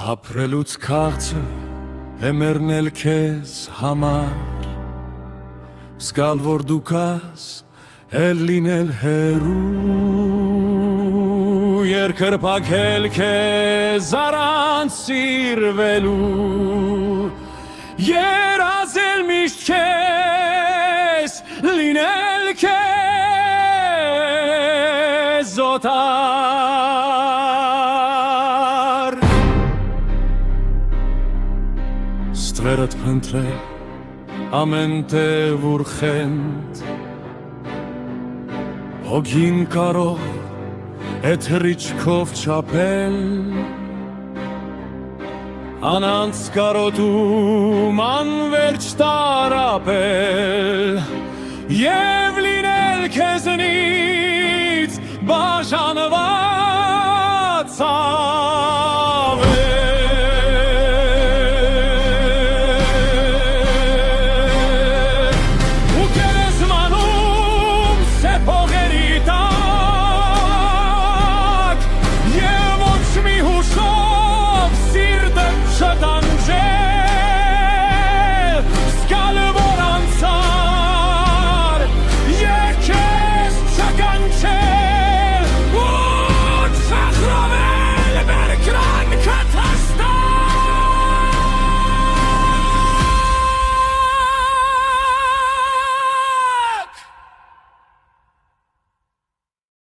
Ապրելուց քաղցը հեմերնել քեզ համար Սկալ որ դու կաս էլ լինել հերու Երկրպագել քեզ առանց սիրվելու Երազել միշտ քեզ լինել քեզ օտար Ստվերդ փնտրել ամեն տեղ ուր խենդ Հոգին կարող է թռիչքով չափել Անանց կարոտում անվերջ տարապել Եվ լինել քեզնից բաժանված